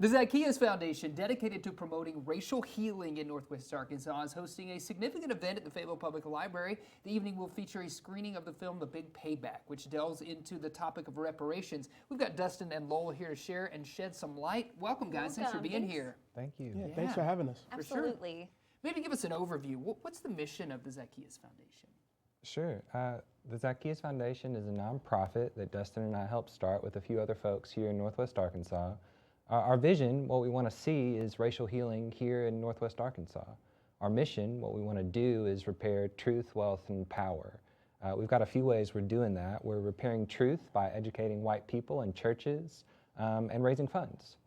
The Zacchaeus Foundation, dedicated to promoting racial healing in Northwest Arkansas, is hosting a significant event at the Fayetteville Public Library. The evening will feature a screening of the film The Big Payback, which delves into the topic of reparations. We've got Dustin and Lowell here to share and shed some light. Welcome, guys. Thanks for being here. Thank you. Yeah, thanks for having us. Absolutely. Sure. Maybe give us an overview. What's the mission of the Zacchaeus Foundation? Sure. The Zacchaeus Foundation is a nonprofit that Dustin and I helped start with a few other folks here in Northwest Arkansas. Our vision, what we want to see, is racial healing here in Northwest Arkansas. Our mission, what we want to do, is repair truth, wealth, and power. We've got a few ways we're doing that. We're repairing truth by educating white people and churches and raising funds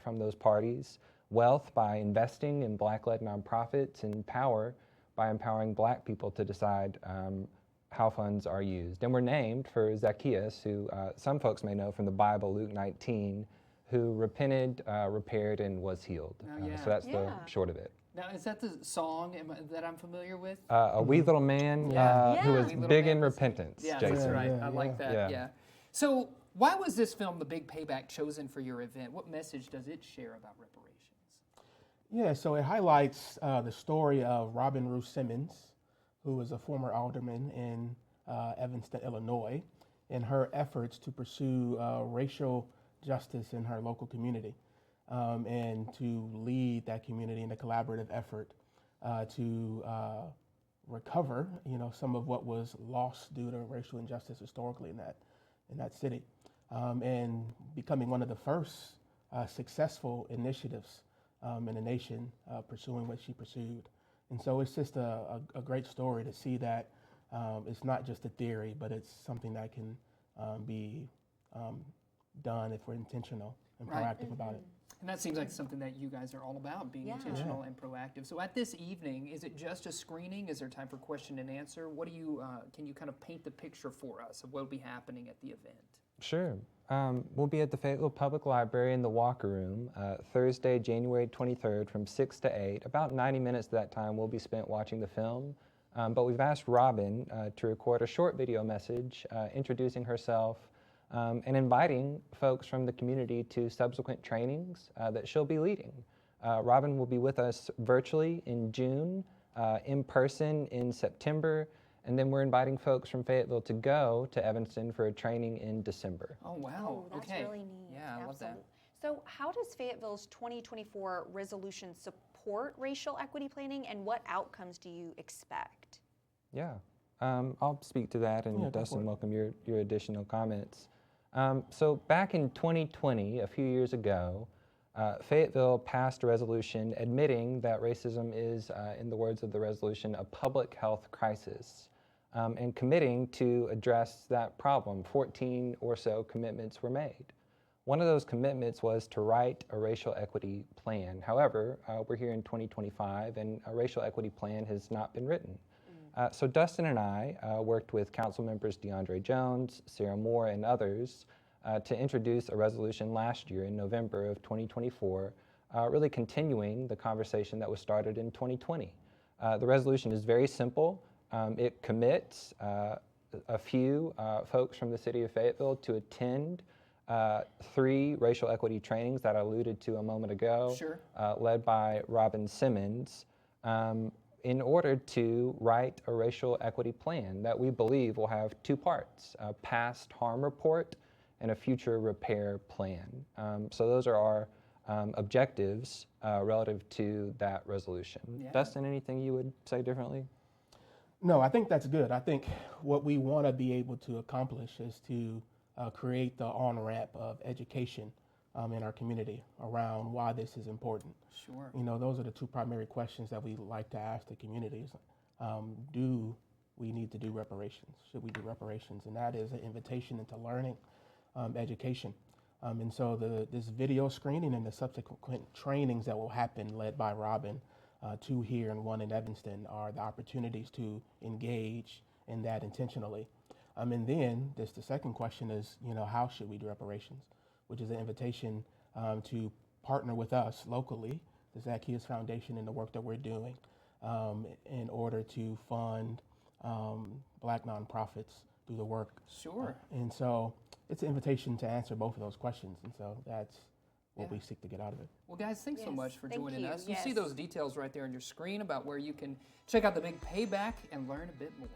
from those parties. Wealth by investing in Black-led nonprofits, and power by empowering Black people to decide how funds are used. And we're named for Zacchaeus, who some folks may know from the Bible, Luke 19, who repented, repaired, and was healed. So that's the short of it. Now, is that the song that I'm familiar with? A wee little man who was big in repentance. Yeah, Jason. that's right. I like that, yeah. So why was this film, The Big Payback, chosen for your event? What message does it share about reparations? Yeah, so it highlights the story of Robin Ruth Simmons, who was a former alderman in Evanston, Illinois, and her efforts to pursue racial justice in her local community, and to lead that community in a collaborative effort to recover, some of what was lost due to racial injustice historically in that city, and becoming one of the first successful initiatives in the nation pursuing what she pursued. And so it's just a great story to see that it's not just a theory, but it's something that can be done if we're intentional and proactive about it. And that seems like something that you guys are all about, being intentional and proactive. So at this evening, is it just a screening? Is there time for question and answer? What do you, can you kind of paint the picture for us of what will be happening at the event? Sure. We'll be at the Fayetteville Public Library in the Walker Room Thursday, January 23rd from 6 to 8. About 90 minutes of that time will be spent watching the film. But we've asked Robin to record a short video message introducing herself and inviting folks from the community to subsequent trainings that she'll be leading. Robin will be with us virtually in June, in person in September, and then we're inviting folks from Fayetteville to go to Evanston for a training in December. Oh, wow. That's really neat. Yeah, I love that. So how does Fayetteville's 2024 resolution support racial equity planning, and what outcomes do you expect? Yeah, I'll speak to that, and Dustin, welcome your additional comments. So back in 2020, a few years ago, Fayetteville passed a resolution admitting that racism is, in the words of the resolution, a public health crisis, and committing to address that problem. 14 or so commitments were made. One of those commitments was to write a racial equity plan. However, we're here in 2025, and a racial equity plan has not been written. So Dustin and I worked with council members DeAndre Jones, Sarah Moore, and others to introduce a resolution last year in November of 2024, really continuing the conversation that was started in 2020. The resolution is very simple. It commits a few folks from the city of Fayetteville to attend 3 racial equity trainings that I alluded to a moment ago, led by Robin Simmons, in order to write a racial equity plan that we believe will have 2 parts, a past harm report and a future repair plan. So those are our objectives relative to that resolution. Dustin, anything you would say differently? No, I think that's good. I think what we want to be able to accomplish is to create the on-ramp of education in our community around why this is important. Sure. Those are the 2 primary questions that we like to ask the communities. Do we need to do reparations? Should we do reparations? And that is an invitation into learning, education. And so this video screening and the subsequent trainings that will happen, led by Robin, 2 here and 1 in Evanston, are the opportunities to engage in that intentionally. And then the second question is, how should we do reparations? Which is an invitation to partner with us locally, the Zacchaeus Foundation, in the work that we're doing in order to fund Black nonprofits do the work. Sure. And so it's an invitation to answer both of those questions. And so that's what we seek to get out of it. Well, guys, thanks so Yes, much for thank joining you. us. You see Yes. those details right there on your screen about where you can check out the big payback and learn a bit more.